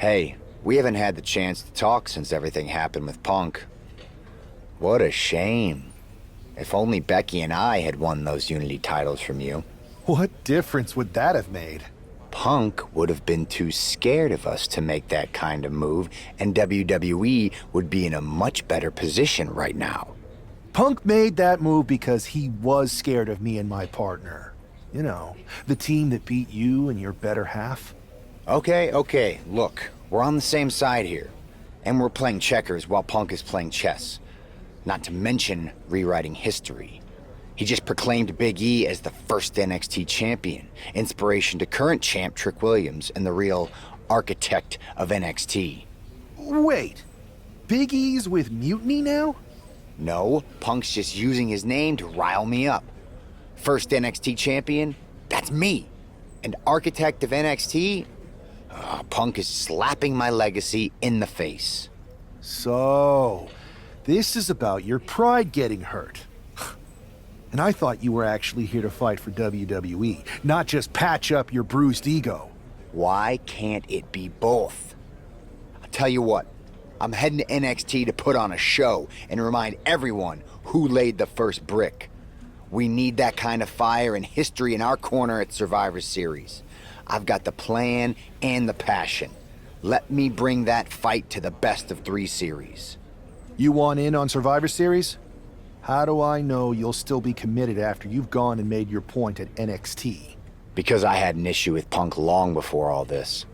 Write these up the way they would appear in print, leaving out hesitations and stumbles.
Hey, we haven't had the chance to talk since everything happened with Punk. What a shame. If only Becky and I had won those Unity titles from you. What difference would that have made? Punk would have been too scared of us to make that kind of move, and WWE would be in a much better position right now. Punk made that move because he was scared of me and my partner. You know, the team that beat you and your better half. Okay, look, we're on the same side here. And we're playing checkers while Punk is playing chess. Not to mention rewriting history. He just proclaimed Big E as the first NXT champion, inspiration to current champ Trick Williams and the real architect of NXT. Wait, Big E's with Mutiny now? No, Punk's just using his name to rile me up. First NXT champion? That's me. And architect of NXT? Punk is slapping my legacy in the face. So, this is about your pride getting hurt. And I thought you were actually here to fight for WWE, not just patch up your bruised ego. Why can't it be both? I'll tell you what, I'm heading to NXT to put on a show and remind everyone who laid the first brick. We need that kind of fire and history in our corner at Survivor Series. I've got the plan and the passion. Let me bring that fight to the best of 3 series. You want in on Survivor Series? How do I know you'll still be committed after you've gone and made your point at NXT? Because I had an issue with Punk long before all this.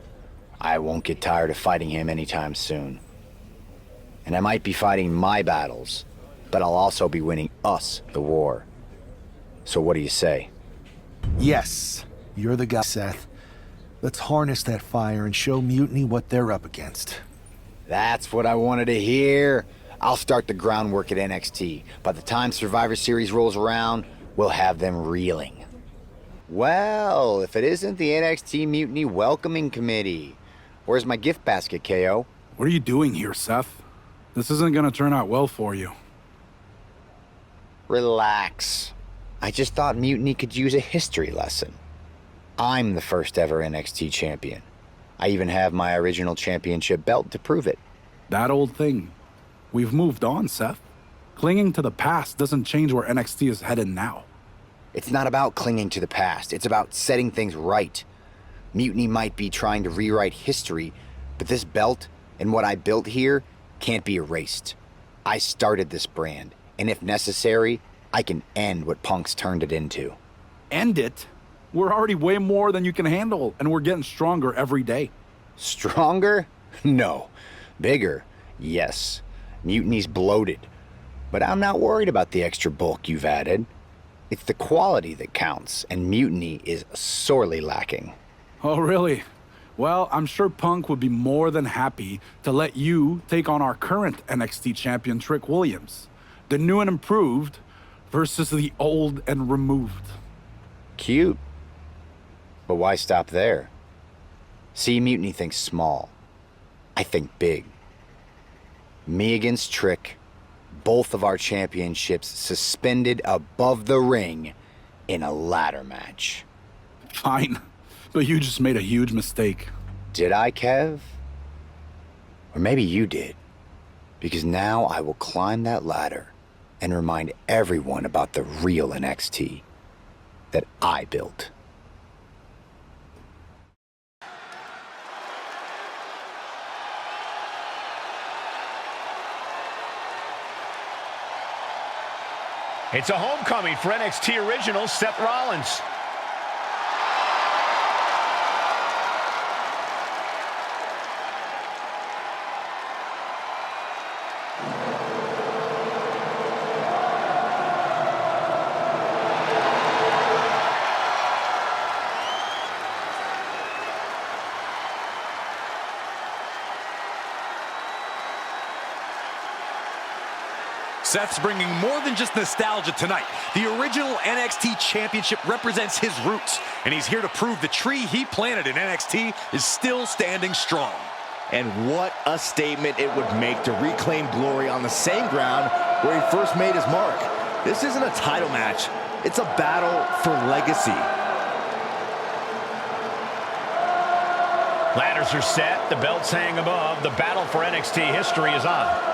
I won't get tired of fighting him anytime soon. And I might be fighting my battles, but I'll also be winning us the war. So what do you say? Yes, you're the guy, Seth. Let's harness that fire and show Mutiny what they're up against. That's what I wanted to hear. I'll start the groundwork at NXT. By the time Survivor Series rolls around, we'll have them reeling. Well, if it isn't the NXT Mutiny Welcoming Committee. Where's my gift basket, KO? What are you doing here, Seth? This isn't gonna turn out well for you. Relax. I just thought Mutiny could use a history lesson. I'm the first ever NXT champion. I even have my original championship belt to prove it. That old thing. We've moved on, Seth. Clinging to the past doesn't change where NXT is headed now. It's not about clinging to the past. It's about setting things right. Mutiny might be trying to rewrite history, but this belt and what I built here can't be erased. I started this brand, and if necessary, I can end what Punk's turned it into. End it? We're already way more than you can handle, and we're getting stronger every day. Stronger? No. Bigger? Yes. Mutiny's bloated. But I'm not worried about the extra bulk you've added. It's the quality that counts, and Mutiny is sorely lacking. Oh, really? Well, I'm sure Punk would be more than happy to let you take on our current NXT champion, Trick Williams. The new and improved versus the old and removed. Cute. But why stop there? See, Mutiny thinks small. I think big. Me against Trick, both of our championships suspended above the ring in a ladder match. Fine, but you just made a huge mistake. Did I, Kev? Or maybe you did. Because now I will climb that ladder and remind everyone about the real NXT that I built. It's a homecoming for NXT original Seth Rollins. Seth's bringing more than just nostalgia tonight. The original NXT Championship represents his roots, and he's here to prove the tree he planted in NXT is still standing strong. And what a statement it would make to reclaim glory on the same ground where he first made his mark. This isn't a title match. It's a battle for legacy. Ladders are set. The belts hang above. The battle for NXT history is on.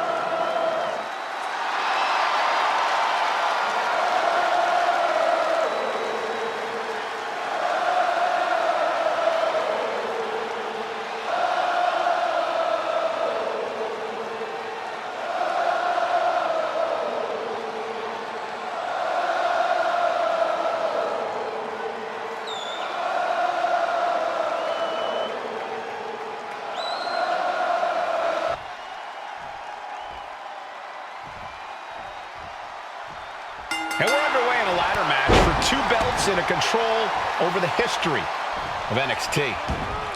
And we're underway in a ladder match for 2 belts and a control over the history of NXT.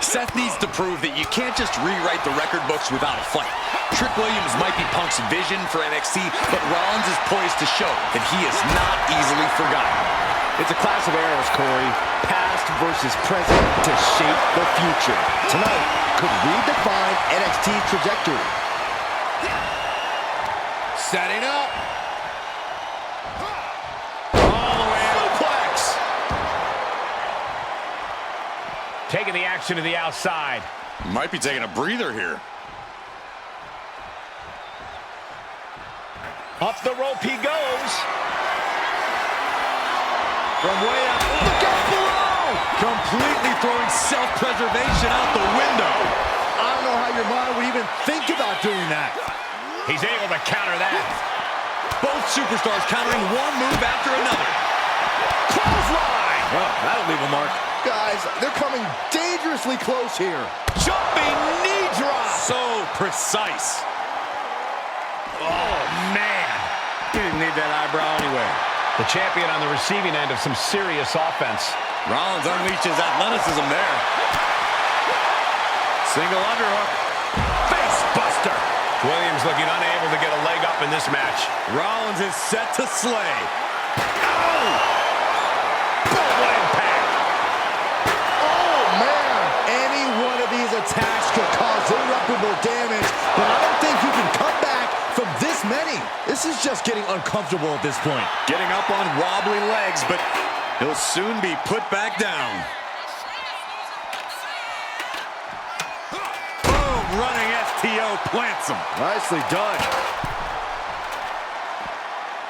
Seth needs to prove that you can't just rewrite the record books without a fight. Trick Williams might be Punk's vision for NXT, but Rollins is poised to show that he is not easily forgotten. It's a clash of eras, Corey. Past versus present to shape the future. Tonight could redefine NXT's trajectory. Setting up. Taking the action to the outside. Might be taking a breather here. Up the rope he goes. From way up. Look out below! Completely throwing self-preservation out the window. I don't know how your mind would even think about doing that. He's able to counter that. Both superstars countering one move after another. Clothesline! Oh, that'll leave a mark. Guys, they're coming dangerously close here. Jumping knee drop. So precise. Oh, man. He didn't need that eyebrow anyway. The champion on the receiving end of some serious offense. Rollins unleashes athleticism there. Single underhook. Face buster. Williams looking unable to get a leg up in this match. Rollins is set to slay. Oh! What impact. Oh, man. Any one of these attacks could cause irreparable damage, but I don't think you can come back from this many. This is just getting uncomfortable at this point. Getting up on wobbly legs, but he'll soon be put back down. Boom! Running STO plants him. Nicely done.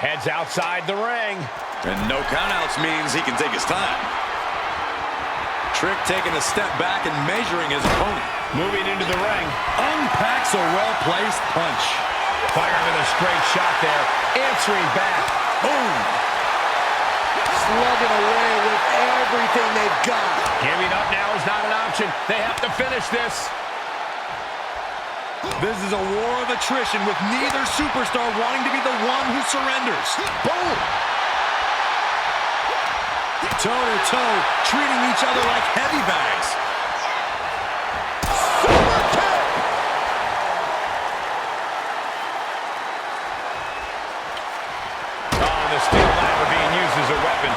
Heads outside the ring. And no countouts means he can take his time. Trick taking a step back and measuring his opponent. Moving into the ring. Unpacks a well-placed punch. Firing with a straight shot there. Answering back. Boom! Slugging away with everything they've got. Giving up now is not an option. They have to finish this. This is a war of attrition with neither superstar wanting to be the one who surrenders. Boom! Toe-to-toe, treating each other like heavy bags. Super kick! Oh, the steel ladder being used as a weapon.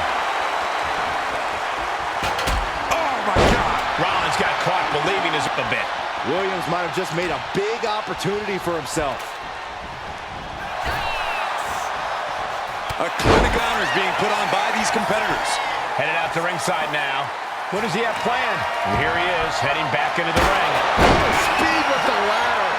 Oh, my God! Rollins got caught believing his a bit. Williams might have just made a big opportunity for himself. A clinic of honors being put on by these competitors. Headed out to ringside now. What does he have planned? And here he is, heading back into the ring. Speed with the ladder.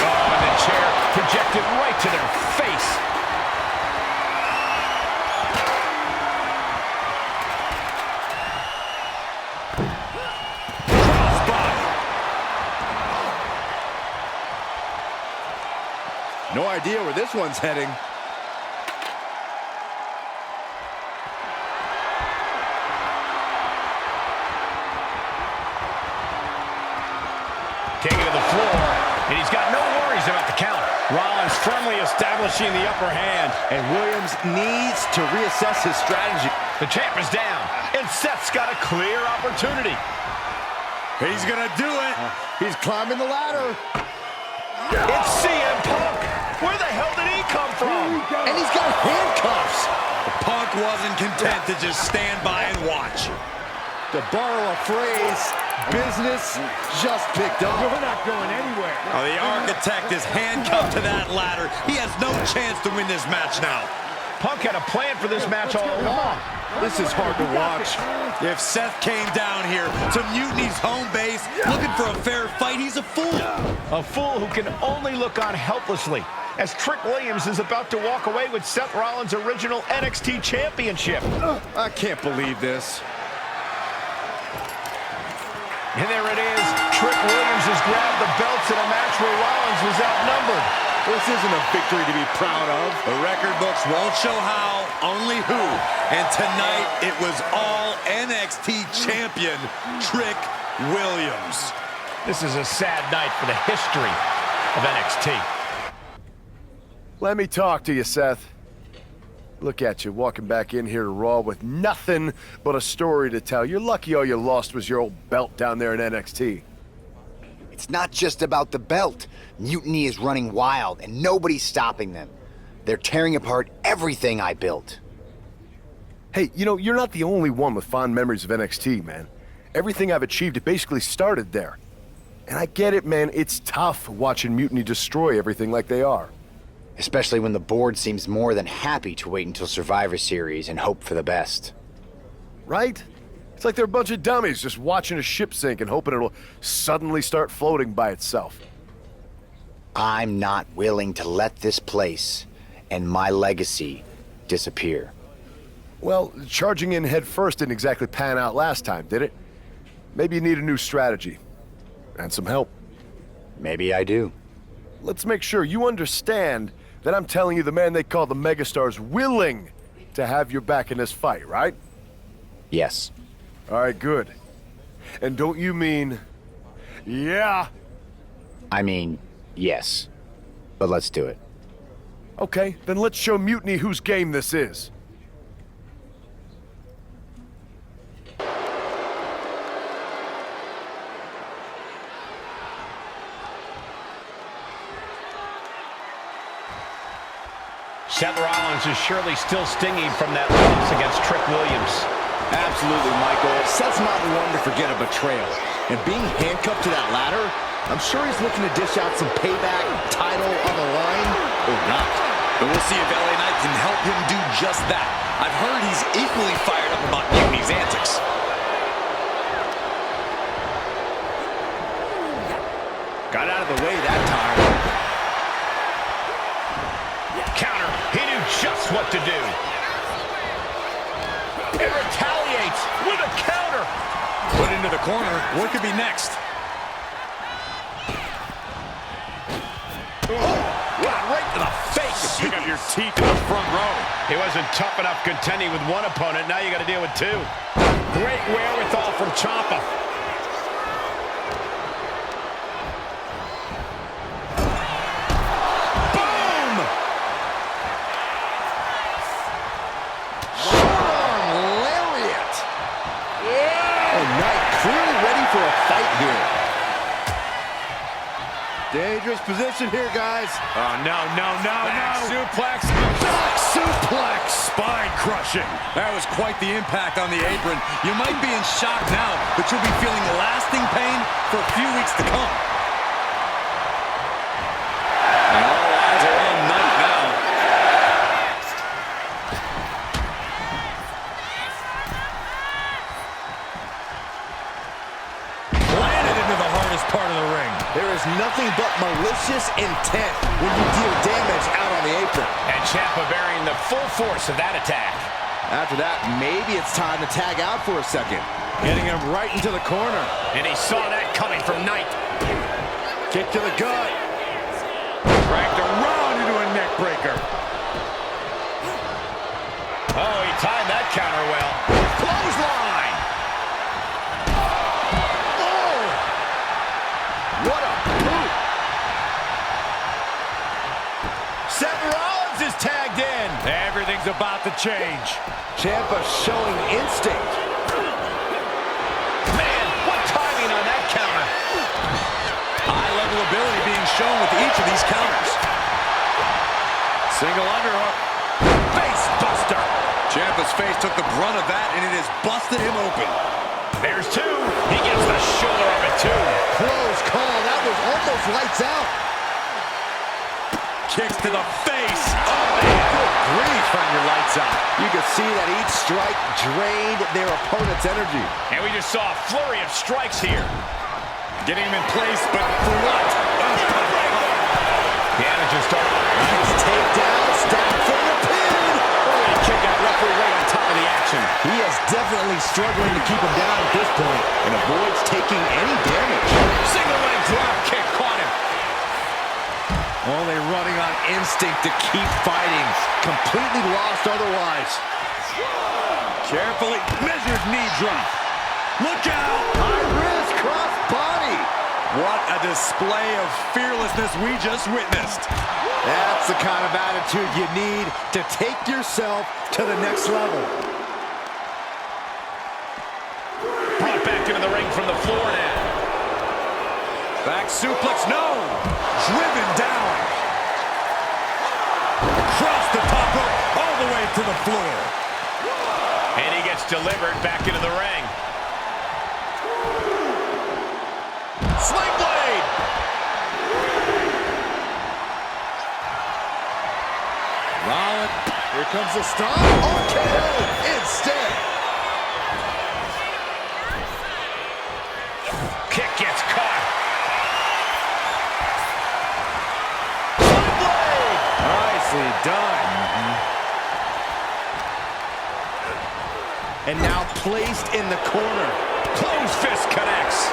Oh, and the chair projected right to their face. No idea where this one's heading. Taking to the floor, and he's got no worries about the count. Rollins firmly establishing the upper hand. And Williams needs to reassess his strategy. The champ is down, and Seth's got a clear opportunity. He's gonna do it. He's climbing the ladder. It's CM Punk. Where the hell did he come from? And he's got handcuffs. Punk wasn't content to just stand by and watch. To borrow a phrase, Business just picked up. We're not going anywhere. Oh, the architect is handcuffed to that ladder. He has no chance to win this match now. Punk had a plan for this match all along. This is hard to watch. If Seth came down here to Mutiny's home base looking for a fair fight, he's a fool. A fool who can only look on helplessly as Trick Williams is about to walk away with Seth Rollins' original NXT Championship. I can't believe this. And there it is. Trick Williams has grabbed the belts in a match where Rollins was outnumbered. This isn't a victory to be proud of. The record books won't show how, only who. And tonight, it was all NXT champion Trick Williams. This is a sad night for the history of NXT. Let me talk to you, Seth. Look at you, walking back in here to Raw with nothing but a story to tell. You're lucky all you lost was your old belt down there in NXT. It's not just about the belt. Mutiny is running wild, and nobody's stopping them. They're tearing apart everything I built. Hey, you know, you're not the only one with fond memories of NXT, man. Everything I've achieved, it basically started there. And I get it, man. It's tough watching Mutiny destroy everything like they are. Especially when the board seems more than happy to wait until Survivor Series and hope for the best. Right? It's like they're a bunch of dummies just watching a ship sink and hoping it'll suddenly start floating by itself. I'm not willing to let this place and my legacy disappear. Well, charging in head first didn't exactly pan out last time, did it? Maybe you need a new strategy. And some help. Maybe I do. Let's make sure you understand that I'm telling you the man they call the Megastar's willing to have your back in this fight, right? Yes. All right, good. And don't you mean, yeah? I mean, yes. But let's do it. Okay, then let's show Mutiny whose game this is. Seth Rollins is surely still stinging from that loss against Trick Williams. Absolutely, Michael. Seth's not one to forget a betrayal. And being handcuffed to that ladder, I'm sure he's looking to dish out some payback, title on the line, or not. But we'll see if LA Knight can help him do just that. I've heard he's equally fired up about Mutiny's antics. Got out of the way that time. Counter. He knew just what to do. It retaliates with a counter. Put into the corner. What could be next? Right to the face. Pick up your teeth in the front row. He wasn't tough enough contending with one opponent. Now you got to deal with two. Great wherewithal from Ciampa. Boom! Short-arm lariat. Oh, Knight clearly ready for a fight here. Dangerous position here, guys. Oh, no. Back suplex. Back suplex. Spine crushing. That was quite the impact on the apron. You might be in shock now, but you'll be feeling lasting pain for a few weeks to come. And all eyes are on Knight now. Planted into the hardest part of the ring. There is nothing but malicious intent when you deal damage out on the apron. And Ciampa bearing the full force of that attack. After that, maybe it's time to tag out for a second. Getting him right into the corner. And he saw that coming from Knight. Kick to the gut. Dragged around into a neck breaker. Oh, he timed that counter well. Clothesline. Oh! What a boot! Seth Rollins is tagged in. Everything's about to change. Ciampa showing instinct. Man, what timing on that counter. High-level ability being shown with each of these counters. Single underhook. Face buster. Ciampa's face took the brunt of that, and it has busted him open. There's two. He gets the shoulder up at two. Close call. That was almost lights out. Kicks to the face. Oh, man. Good grief on your lights out. You could see that each strike drained their opponent's energy. And we just saw a flurry of strikes here. Getting him in place, but for what? Damage is starting. Nice takedown, stab for the pin. Oh, he kicked that referee right on top of the action. He is definitely struggling to keep him down at this point and avoids taking any damage. Single leg drop kick caught him. Only running on instinct to keep fighting. Completely lost otherwise. Carefully measured knee drop. Look out! High risk cross body. What a display of fearlessness we just witnessed. That's the kind of attitude you need to take yourself to the next level. Brought back into the ring from the floor now. Back suplex, no! Driven down. Across the top rope, all the way to the floor. And he gets delivered back into the ring. Sling blade! Rollins, here comes the stop. RKO instead. Kick gets caught. Sling blade! Nicely done. And now placed in the corner. Closed fist connects.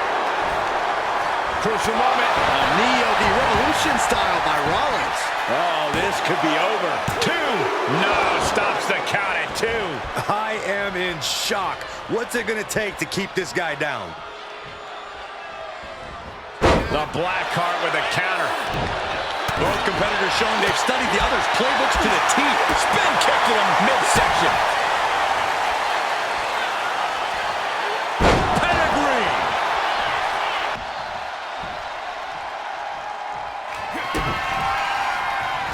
Crucial moment. A knee of the Revolution style by Rollins. Oh, this could be over. Two. No, stops the count at two. I am in shock. What's it going to take to keep this guy down? The black heart with a counter. Both competitors showing they've studied the other's playbooks to the teeth. Spin kick to the midsection. Pedigree.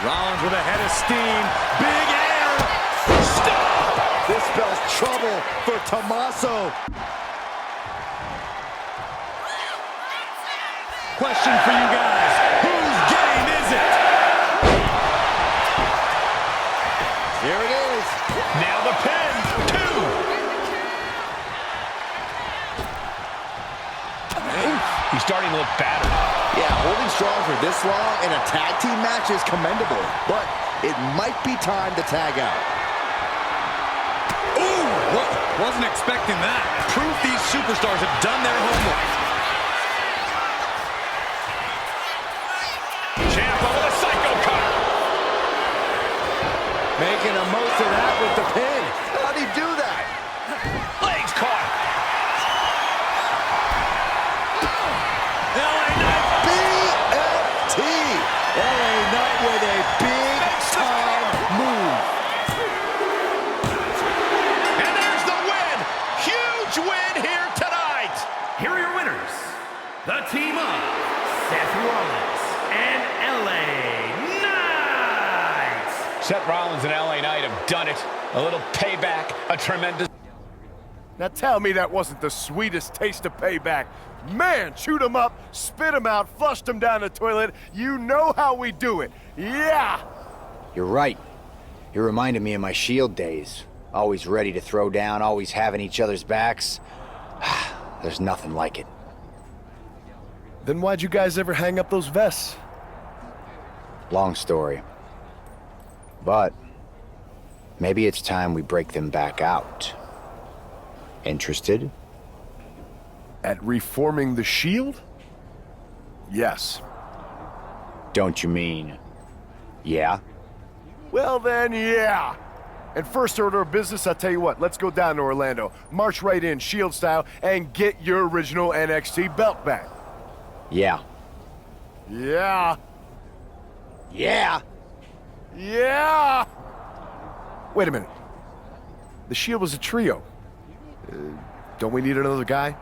Rollins with a head of steam. Big air. Stop. This spells trouble for Tommaso. Question for you guys. Whose game is it? Here it is. Now the pin. Two. He's starting to look battered. Yeah, holding strong for this long in a tag team match is commendable, but it might be time to tag out. Ooh, wasn't expecting that. Proof these superstars have done their homework. Ciampa with a psycho cutter. Making a most of that with the pin. How'd he do that? Legs caught. LA Knight. BFT. LA Knight with a big-time move. And there's the win. Huge win here tonight. Here are your winners, the team of Seth Rollins and LA Knight. Seth Rollins and LA Knight have done it. A little payback, a tremendous... Now tell me that wasn't the sweetest taste of payback. Man, chewed him up, spit him out, flushed him down the toilet. You know how we do it. Yeah! You're right. You reminded me of my Shield days. Always ready to throw down, always having each other's backs. There's nothing like it. Then why'd you guys ever hang up those vests? Long story. But maybe it's time we break them back out. Interested? At reforming the Shield? Yes. Don't you mean, yeah? Well then, yeah. And first order of business, I'll tell you what, let's go down to Orlando, march right in, Shield style, and get your original NXT belt back. Yeah. Yeah. Yeah! Yeah! Wait a minute. The Shield was a trio. Don't we need another guy?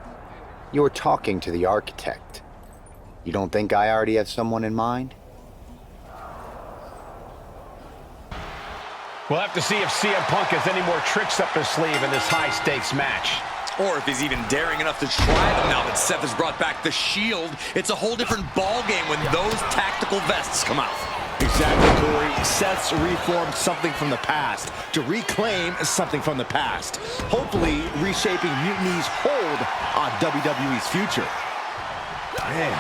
You're talking to the architect. You don't think I already have someone in mind? We'll have to see if CM Punk has any more tricks up his sleeve in this high-stakes match. Or if he's even daring enough to try them now that Seth has brought back the Shield. It's a whole different ball game when those tactical vests come out. Exactly, Corey. Seth's reformed something from the past to reclaim something from the past. Hopefully reshaping Mutiny's hold on WWE's future. Man.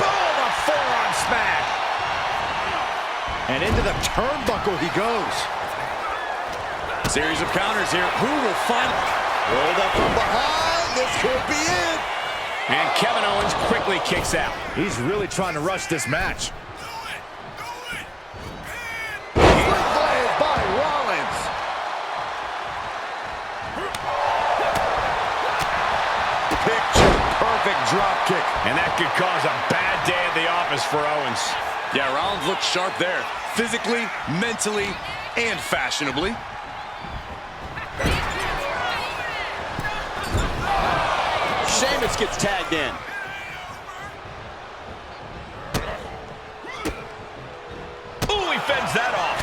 Boom! A forearm smash. And into the turnbuckle he goes. Series of counters here. Who will find... Rolled up from behind. This could be it. And Kevin Owens quickly kicks out. He's really trying to rush this match. Played by Rollins. Picture-perfect drop kick. And that could cause a bad day at the office for Owens. Yeah, Rollins looked sharp there. Physically, mentally, and fashionably. Sheamus gets tagged in. Ooh, he fends that off.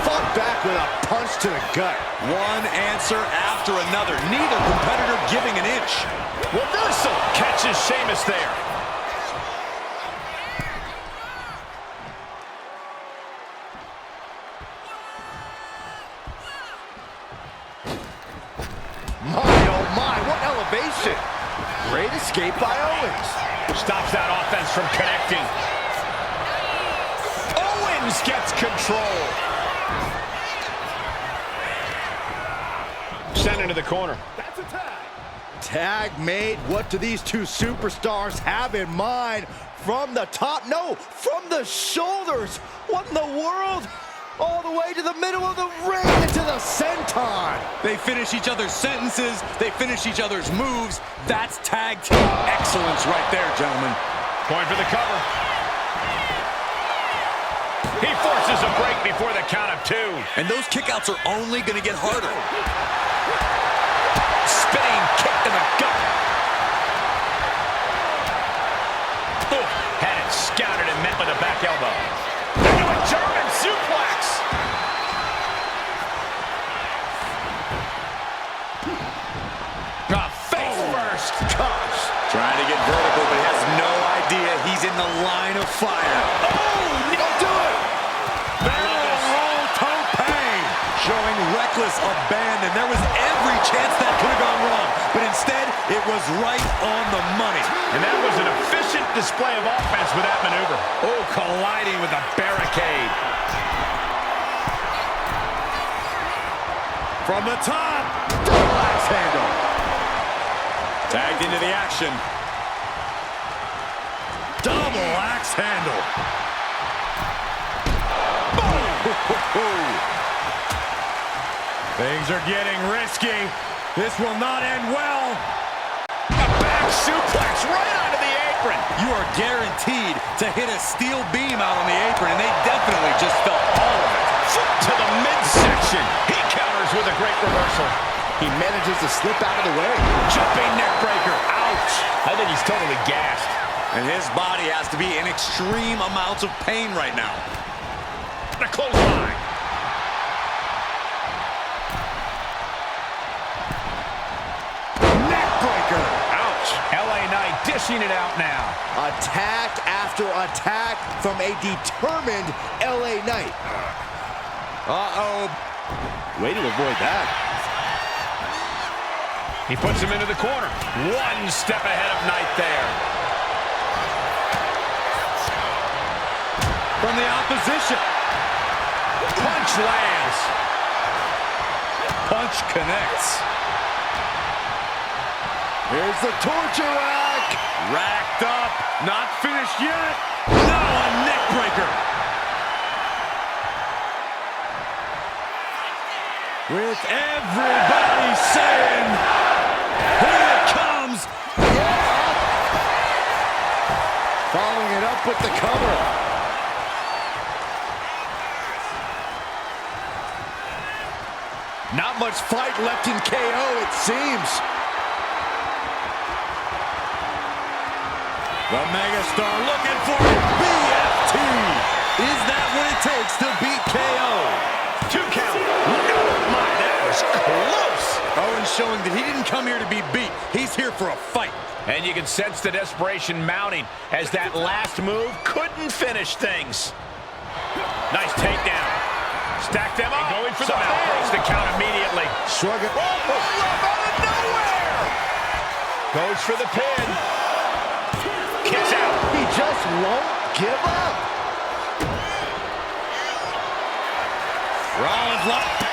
Fought back with a punch to the gut. One answer after another. Neither competitor giving an inch. Reversal catches Sheamus there. My, oh my, what elevation. Great escape by Owens. Stops that offense from connecting. Owens gets control. Sent into the corner. That's a tag. Tag made. What do these two superstars have in mind? From the top? No, from the shoulders. What in the world? All the way to the middle of the ring into the senton. They finish each other's sentences. They finish each other's moves. That's tag team excellence right there, gentlemen. Going for the cover. He forces a break before the count of two. And those kickouts are only going to get harder. Spinning kick to the gut. Ooh, had it scouted and met with a back elbow. Into a German suplex. Face first. Gosh. Trying to get vertical, but he has no idea he's in the line of fire. Oh, don't do it. Roll tope. Showing reckless abandon. There was every chance that could have gone wrong, but instead, it was right on the money. And that was an efficient display of offense with that maneuver. Oh, colliding with a barricade. From the top. Double axe handle. Tagged into the action. Double axe handle. Boom. Things are getting risky. This will not end well. A back suplex right onto the apron. You are guaranteed to hit a steel beam out on the apron, and they definitely just felt all of it. Foot to the midsection. He counters with a great reversal. He manages to slip out of the way. Jumping neck breaker. Ouch. I think he's totally gassed. And his body has to be in extreme amounts of pain right now. The clothesline. Neck breaker. Ouch. LA Knight dishing it out now. Attack after attack from a determined LA Knight. Uh-oh. Way to avoid that. He puts him into the corner. One step ahead of Knight there. From the opposition. Punch lands. Punch connects. Here's the torture rack. Racked up. Not finished yet. No, a neck breaker. With everybody saying, here it comes. Yeah. Following it up with the cover. Not much fight left in KO, it seems. The megastar looking for it. BFT. Is that what it takes to beat KO? 2 count. come here to be beat. He's here for a fight. And you can sense the desperation mounting as that last move couldn't finish things. Nice takedown. Stack them up. Going for the mount. Breaks the count immediately. Shrugging. Oh, up out of nowhere. Goes for the pin. Kicks out. He just won't give up. Rollins locked.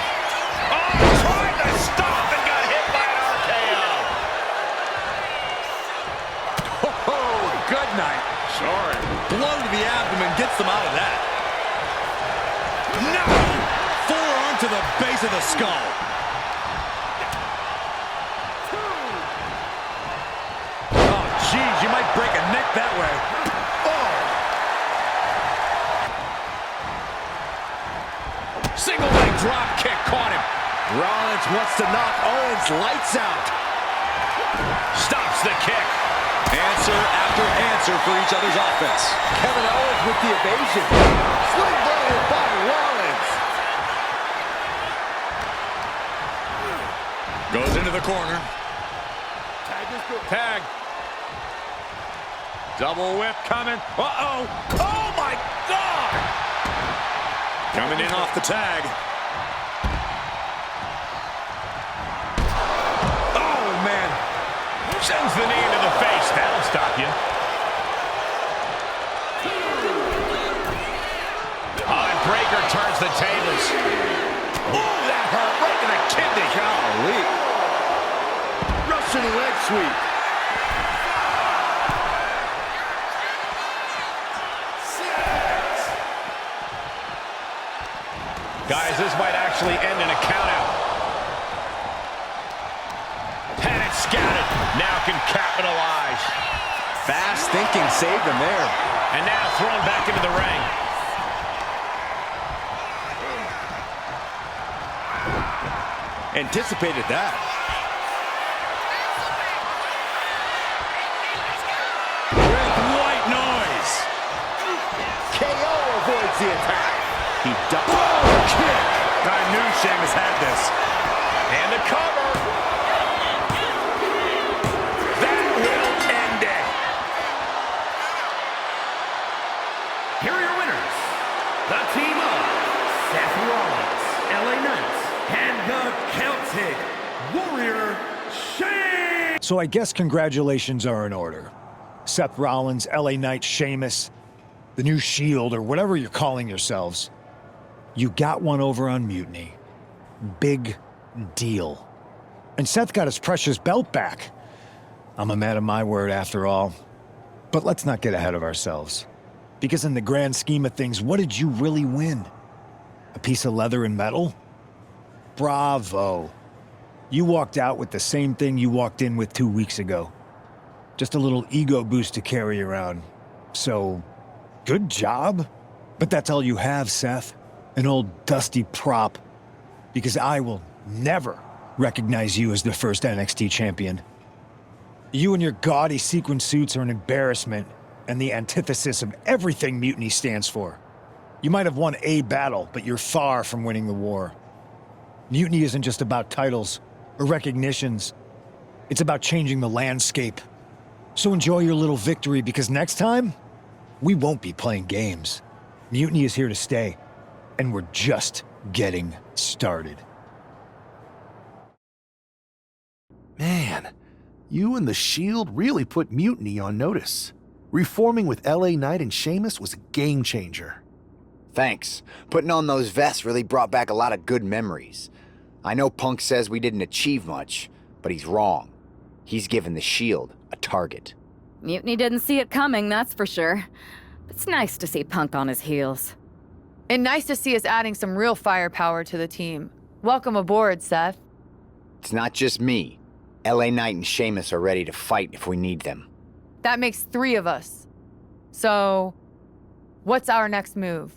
Oh, tried to stop and got hit by an RKO. Oh, good night. Sorry. Blow to the abdomen gets them out of that. No! Forearm to the base of the skull. Oh, geez, you might break a neck that way. Oh! Single leg drop kick caught him. Rollins wants to knock Owens lights out. Stops the kick. Answer after answer for each other's offense. Kevin Owens with the evasion. Sling blade by Rollins. Goes into the corner. Tag. Double whip coming. Uh-oh. Oh, my God. Coming in off the tag. Oh, man. Sends the knee into the face. That'll stop you. And Breaker turns the tables. Oh, that hurt. Right in the kidney. Golly. Russian leg sweep. Guys, this might actually end in a countout. Had it scouted. Now can capitalize. Fast thinking saved him there. And now thrown back into the ring. Anticipated that. With white noise. KO avoids the attack. He ducks. Kick. I knew Sheamus had this. And the cover. That will end it. Here are your winners. The team of Seth Rollins, LA Knights, and the Celtic Warrior Sheamus. So I guess congratulations are in order. Seth Rollins, LA Knight, Sheamus, the new Shield, or whatever you're calling yourselves. You got one over on Mutiny. Big deal. And Seth got his precious belt back. I'm a man of my word after all. But let's not get ahead of ourselves. Because in the grand scheme of things, what did you really win? A piece of leather and metal? Bravo. You walked out with the same thing you walked in with 2 weeks ago. Just a little ego boost to carry around. So, good job. But that's all you have, Seth. An old dusty prop. Because I will never recognize you as the first NXT champion. You and your gaudy sequin suits are an embarrassment and the antithesis of everything Mutiny stands for. You might have won a battle, but you're far from winning the war. Mutiny isn't just about titles or recognitions. It's about changing the landscape. So enjoy your little victory, because next time, we won't be playing games. Mutiny is here to stay, and we're just getting started. Man, you and the Shield really put Mutiny on notice. Reforming with LA Knight and Sheamus was a game changer. Thanks. Putting on those vests really brought back a lot of good memories. I know Punk says we didn't achieve much, but he's wrong. He's given the Shield a target. Mutiny didn't see it coming, that's for sure. It's nice to see Punk on his heels. And nice to see us adding some real firepower to the team. Welcome aboard, Seth. It's not just me. LA Knight and Sheamus are ready to fight if we need them. That makes 3 of us. So, what's our next move?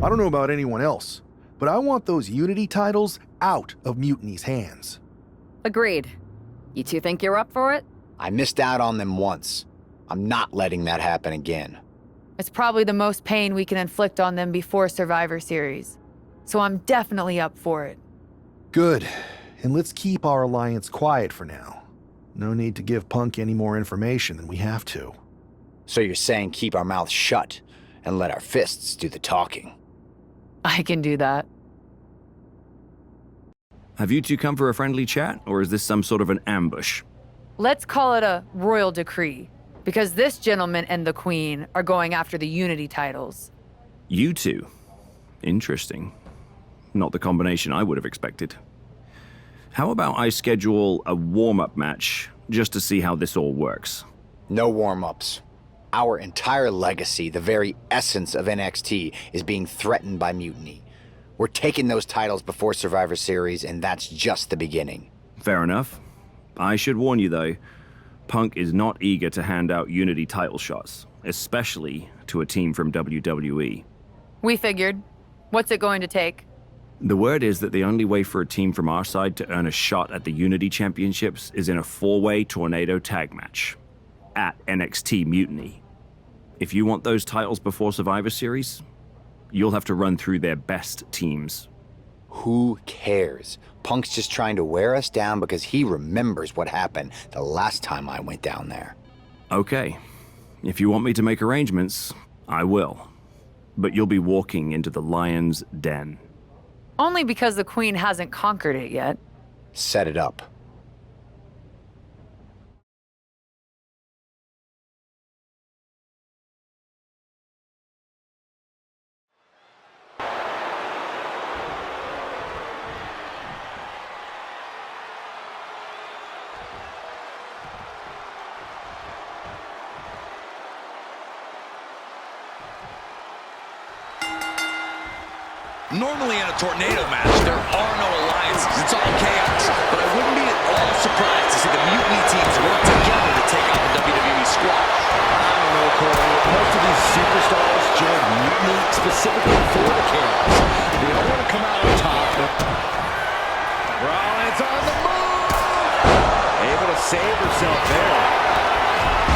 I don't know about anyone else, but I want those Unity titles out of Mutiny's hands. Agreed. You two think you're up for it? I missed out on them once. I'm not letting that happen again. It's probably the most pain we can inflict on them before Survivor Series. So I'm definitely up for it. Good. And let's keep our alliance quiet for now. No need to give Punk any more information than we have to. So you're saying keep our mouths shut and let our fists do the talking? I can do that. Have you two come for a friendly chat, or is this some sort of an ambush? Let's call it a royal decree, because this gentleman and the Queen are going after the Unity titles. You two? Interesting. Not the combination I would have expected. How about I schedule a warm-up match just to see how this all works? No warm-ups. Our entire legacy, the very essence of NXT, is being threatened by mutiny. We're taking those titles before Survivor Series, and that's just the beginning. Fair enough. I should warn you, though, Punk is not eager to hand out Unity title shots, especially to a team from WWE. We figured. What's it going to take? The word is that the only way for a team from our side to earn a shot at the Unity Championships is in a 4-way tornado tag match at NXT Mutiny. If you want those titles before Survivor Series, you'll have to run through their best teams. Who cares? Punk's just trying to wear us down because he remembers what happened the last time I went down there. Okay. If you want me to make arrangements, I will. But you'll be walking into the lion's den. Only because the Queen hasn't conquered it yet. Set it up. Normally in a tornado match, there are no alliances. It's all chaos. But I wouldn't be at all surprised to see the Mutiny teams work together to take out the WWE squad. I don't know, Corey. Most of these superstars join Mutiny specifically for the chaos. They don't want to come out on top. Rollins on the move! Able to save herself there.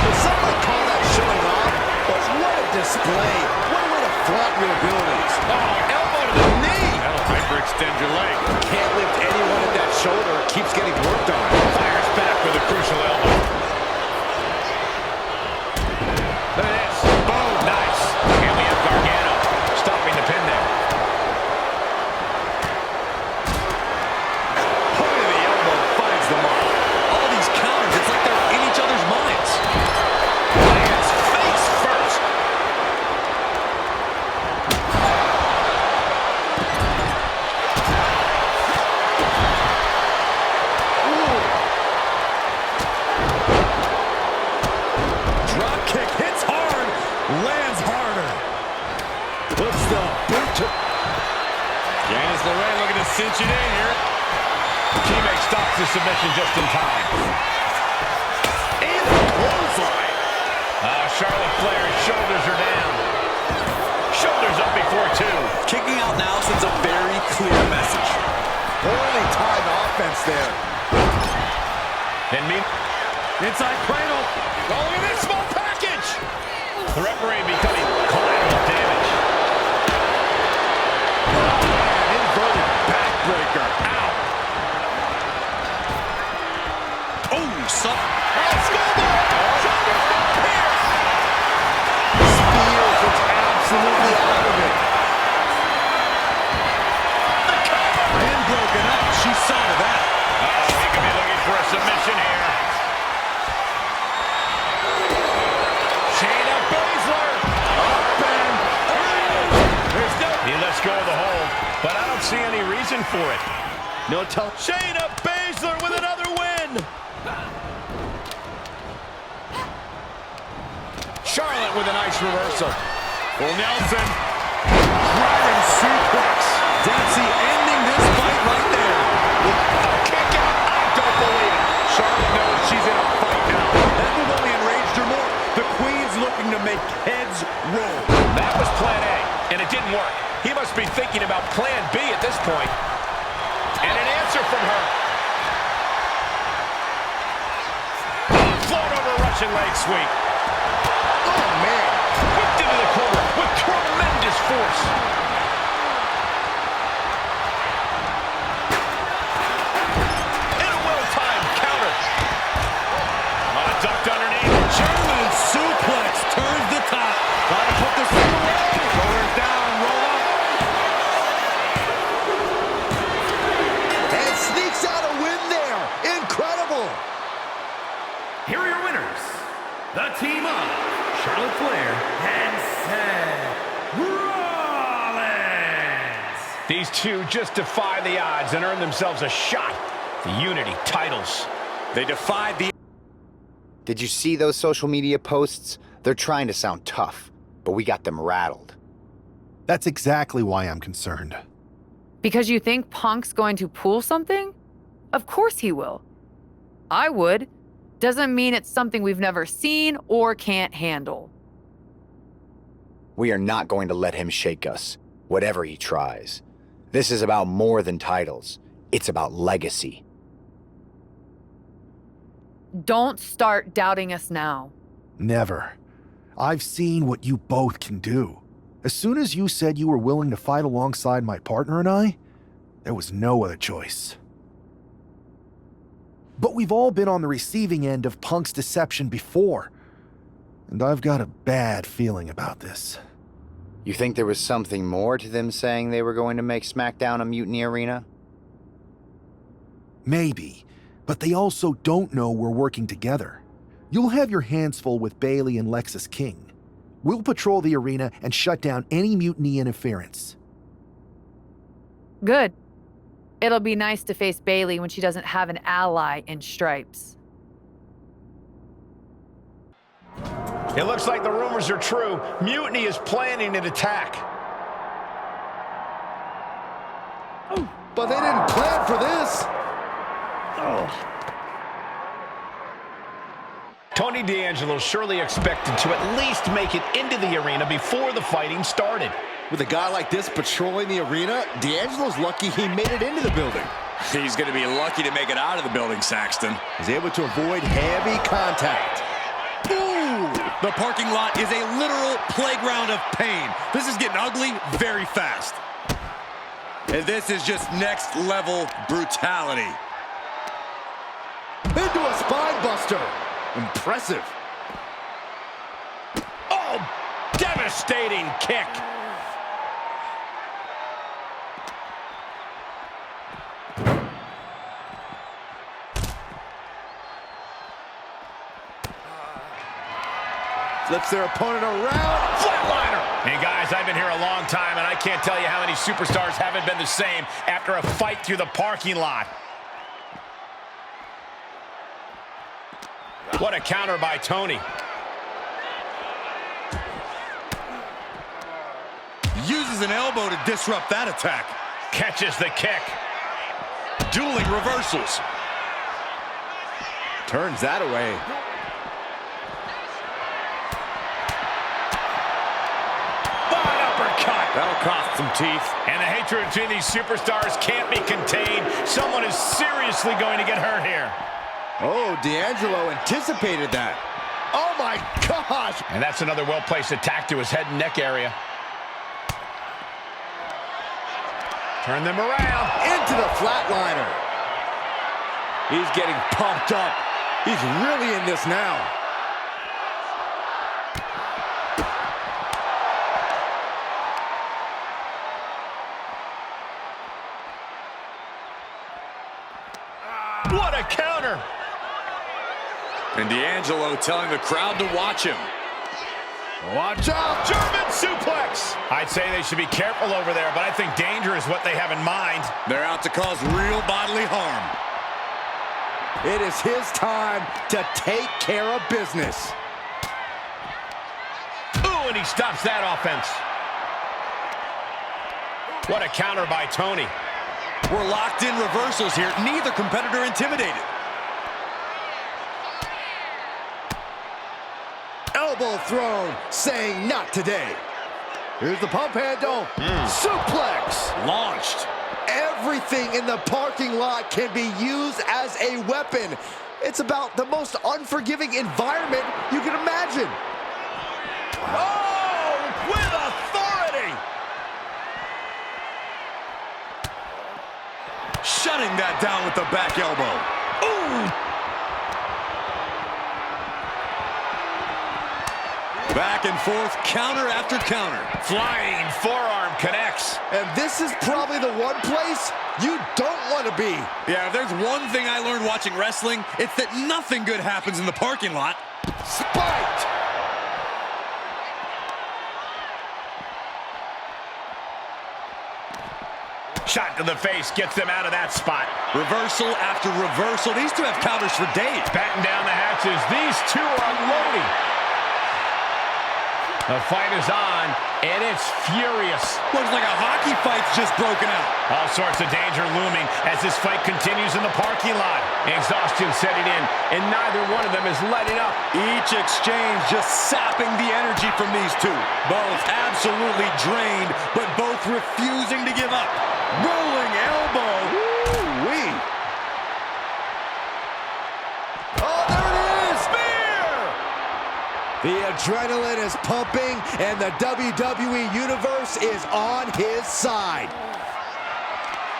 But some might call that showing off, but what a display. What a way to flaunt your abilities. Oh, elbow to the knee. That'll hyperextend your leg. Can't lift anyone at that shoulder. It keeps getting worked on. Fires back with a crucial elbow. Look at this. Boom. Nice. And we have Gargano stopping the pin there. Point of the elbow finds the mark. All these counters, it's like they're in each other's minds. Lands face first. Drop kick hits hard, lands harder. Puts the boot to... Candice LeRae looking to cinch it in here. Teammate stops the submission just in time. And the clothesline. Charlotte Flair's shoulders are down. Shoulders up before two. Kicking out now sends a very clear message. Poorly timed offense there. And me. Inside cradle. Oh, look at this small package. The referee becoming collateral damage. Inverted backbreaker. Ow. Oh, son. Shoulders down here. Spears is absolutely out of it. Pin broken up. She saw to that. He could be looking for a submission here. Shayna Baszler. Up and there's no. He lets go of the hold, but I don't see any reason for it. No tell. Shayna Baszler with another win. Charlotte with a nice reversal. Full Nelson. Driving suplex. Dempsey ending this fight right there. Kick out. I don't believe it. Charlotte knows she's in a fight now. That move only enraged her more. The Queen's looking to make heads roll. That was plan A, and it didn't work. He must be thinking about plan B at this point. And an answer from her. Float over Russian leg sweep. Oh, man. Whipped into the corner with tremendous force. Flair and Seth Rollins. These two just defy the odds and earn themselves a shot at the Unity titles. They defied the... Did you see those social media posts? They're trying to sound tough, but we got them rattled. That's exactly why I'm concerned. Because you think Punk's going to pull something? Of course he will. I would. Doesn't mean it's something we've never seen or can't handle. We are not going to let him shake us, whatever he tries. This is about more than titles. It's about legacy. Don't start doubting us now. Never. I've seen what you both can do. As soon as you said you were willing to fight alongside my partner and I, there was no other choice. But we've all been on the receiving end of Punk's deception before, and I've got a bad feeling about this. You think there was something more to them saying they were going to make SmackDown a mutiny arena? Maybe, but they also don't know we're working together. You'll have your hands full with Bayley and Lexis King. We'll patrol the arena and shut down any mutiny interference. Good. It'll be nice to face Bayley when she doesn't have an ally in Stripes. It looks like the rumors are true. Mutiny is planning an attack. But they didn't plan for this. Tony D'Angelo surely expected to at least make it into the arena before the fighting started. With a guy like this patrolling the arena, D'Angelo's lucky he made it into the building. He's going to be lucky to make it out of the building, Saxton. He's able to avoid heavy contact. Ooh! The parking lot is a literal playground of pain. This is getting ugly very fast. And this is just next level brutality. Into a spine buster. Impressive. Oh, devastating kick. Flips their opponent around. Flatliner. Hey, guys, I've been here a long time, and I can't tell you how many superstars haven't been the same after a fight through the parking lot. What a counter by Tony. Uses an elbow to disrupt that attack. Catches the kick. Dueling reversals. Turns that away. An uppercut. That'll cost some teeth. And the hatred between these superstars can't be contained. Someone is seriously going to get hurt here. Oh, D'Angelo anticipated that. Oh, my gosh. And that's another well-placed attack to his head and neck area. Turn them around. Into the flatliner. He's getting pumped up. He's really in this now. What a counter. And D'Angelo telling the crowd to watch him. Watch out. German suplex. I'd say they should be careful over there, but I think danger is what they have in mind. They're out to cause real bodily harm. It is his time to take care of business. Ooh, and he stops that offense. What a counter by Tony. We're locked in reversals here. Neither competitor intimidated. Elbow thrown, saying not today. Here's the pump handle. Suplex. Launched. Everything in the parking lot can be used as a weapon. It's about the most unforgiving environment you can imagine. Oh, with authority. Shutting that down with the back elbow. Ooh. Back and forth, counter after counter. Flying forearm connects. And this is probably the one place you don't want to be. Yeah, if there's one thing I learned watching wrestling, it's that nothing good happens in the parking lot. Spiked. Shot to the face gets them out of that spot. Reversal after reversal. These two have counters for days. Batten down the hatches. These two are unloading. The fight is on, and it's furious. Looks like a hockey fight's just broken out. All sorts of danger looming as this fight continues in the parking lot. Exhaustion setting in, and neither one of them is letting up. Each exchange just sapping the energy from these two. Both absolutely drained, but both refusing to give up. Rolling elbow. Woo-wee. Oh, there it is! Spear! The adrenaline is pumping, and the WWE Universe is on his side.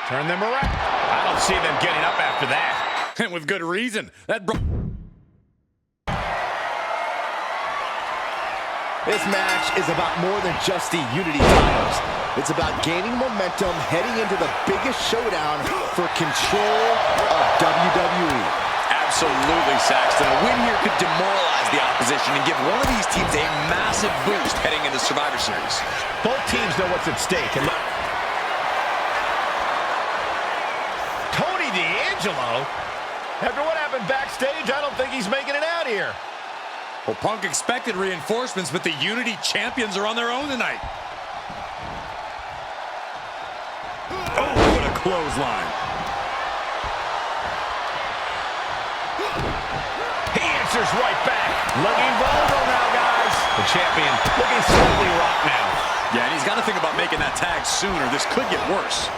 Turn them around. I don't see them getting up after that. And with good reason. This match is about more than just the Unity titles. It's about gaining momentum heading into the biggest showdown for control of WWE. Absolutely, Saxton. A win here could demoralize the opposition and give one of these teams a massive boost heading into Survivor Series. Both teams know what's at stake. And Tony D'Angelo? After what happened backstage, I don't think he's making it out here. Well, Punk expected reinforcements, but the Unity champions are on their own tonight. Oh, what a clothesline. He answers right back. Looking vulnerable now, guys. The champion looking slightly rocked now. Yeah, and he's got to think about making that tag sooner. This could get worse.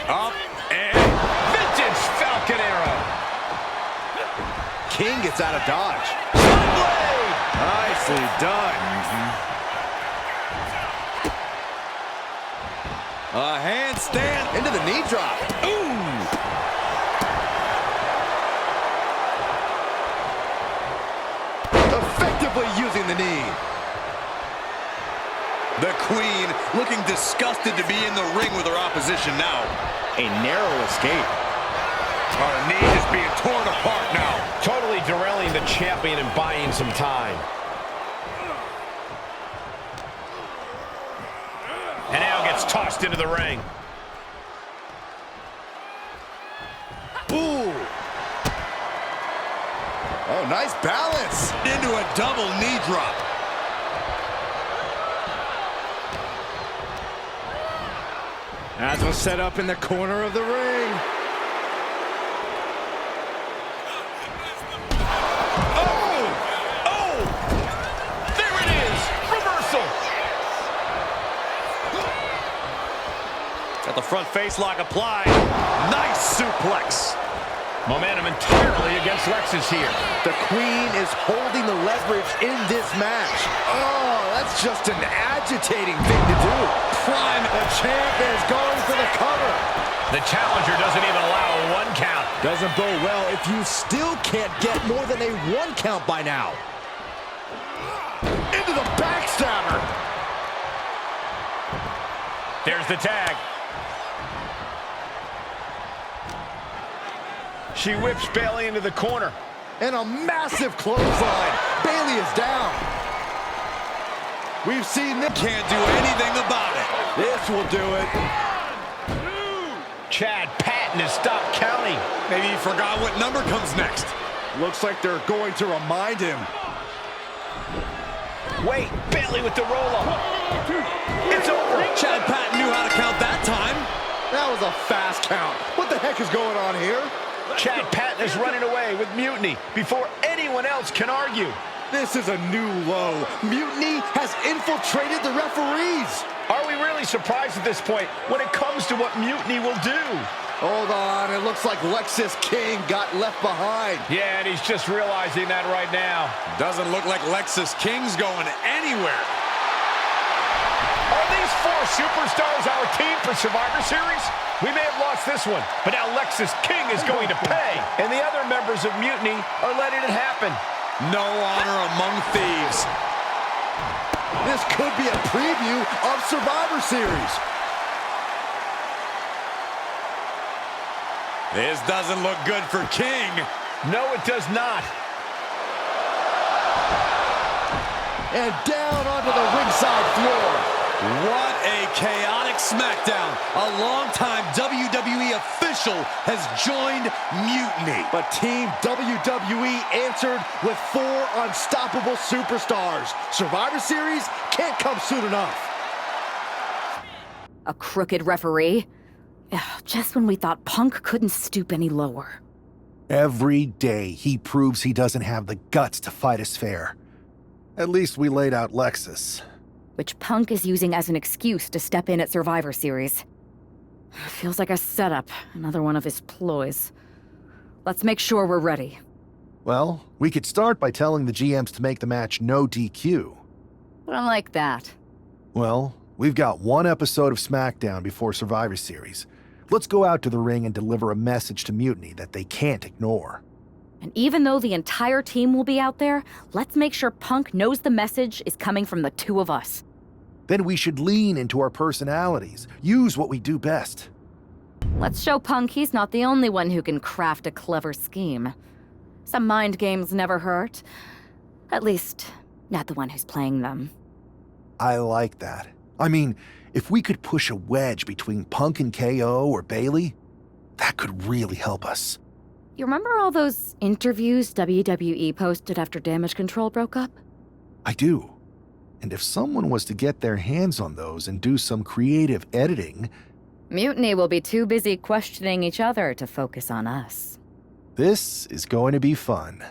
Up and vintage Falcon Arrow. King gets out of dodge. Blade. Nicely done. a handstand Into the knee drop. Ooh. Effectively using the knee. The Queen looking disgusted to be in the ring with her opposition now. A narrow escape. Our knee is being torn apart now. Totally derailing the champion and buying some time. And now gets tossed into the ring. Ooh. Oh, nice balance. Into a double knee drop. That's what's set up in the corner of the ring. Got the front face lock applied. Nice suplex. Momentum entirely against Lexus here. The Queen is holding the leverage in this match. Oh, that's just an agitating thing to do. Prime. The champ is going for the cover. The challenger doesn't even allow a 1 count. Doesn't bode well if you still can't get more than a 1 count by now. Into the backstabber. There's the tag. She whips Bayley into the corner. And a massive clothesline. Bayley is down. We've seen this. Can't do anything about it. This will do it. Chad Patton has stopped counting. Maybe he forgot what number comes next. Looks like they're going to remind him. Wait, Bayley with the roll-up. It's over. Chad Patton knew how to count that time. That was a fast count. What the heck is going on here? Chad Patton is running away with Mutiny before anyone else can argue. This is a new low. Mutiny has infiltrated the referees. Are we really surprised at this point when it comes to what Mutiny will do? Hold on, it looks like Lexus King got left behind. Yeah, and he's just realizing that right now. Doesn't look like Lexus King's going anywhere. Are these 4 superstars our team for Survivor Series? We may have lost this one, but now Lexus King is going to pay. And the other members of Mutiny are letting it happen. No honor among thieves. This could be a preview of Survivor Series. This doesn't look good for King. No, it does not. And down onto the ringside floor. What a chaotic SmackDown. A longtime WWE official has joined Mutiny. But Team WWE answered with 4 unstoppable superstars. Survivor Series can't come soon enough. A crooked referee? Ugh, just when we thought Punk couldn't stoop any lower. Every day he proves he doesn't have the guts to fight us fair. At least we laid out Lexus. Which Punk is using as an excuse to step in at Survivor Series. Feels like a setup, another one of his ploys. Let's make sure we're ready. Well, we could start by telling the GMs to make the match no DQ. I like that. Well, we've got one episode of SmackDown before Survivor Series. Let's go out to the ring and deliver a message to Mutiny that they can't ignore. And even though the entire team will be out there, let's make sure Punk knows the message is coming from the 2 of us. Then we should lean into our personalities, use what we do best. Let's show Punk he's not the only one who can craft a clever scheme. Some mind games never hurt. At least, not the one who's playing them. I like that. I mean, if we could push a wedge between Punk and KO or Bailey, that could really help us. You remember all those interviews WWE posted after Damage Control broke up? I do. And if someone was to get their hands on those and do some creative editing... Mutiny will be too busy questioning each other to focus on us. This is going to be fun.